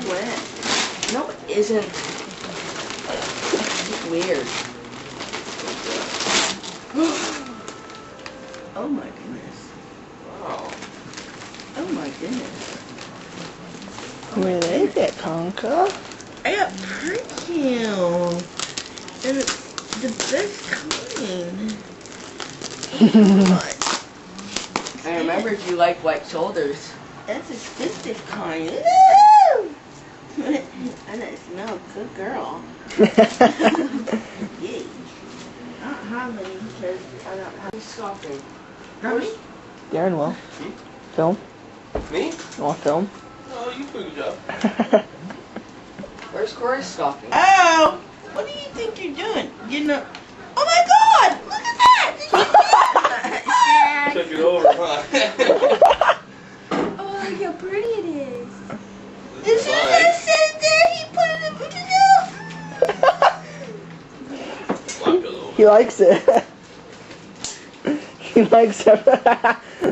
wet. No, it isn't. It's weird. Oh my goodness. Wow. Oh my goodness. What is it, Conker? I got perfume. And it's the best kind. I remembered you like white shoulders. That's expensive kind. Woo! And it smells good, girl. Yay. I don't have any because I don't have Who's scoffing? Not me? Darren will. Film? Me? You want film? Oh, you do a good job. Where's Corey scoffing? Oh! What do you think you're doing? Getting up. Oh my god! Look at that! Took it over, huh? Oh, look how pretty it is. This is what I said there. He put it in the He likes it. He likes it.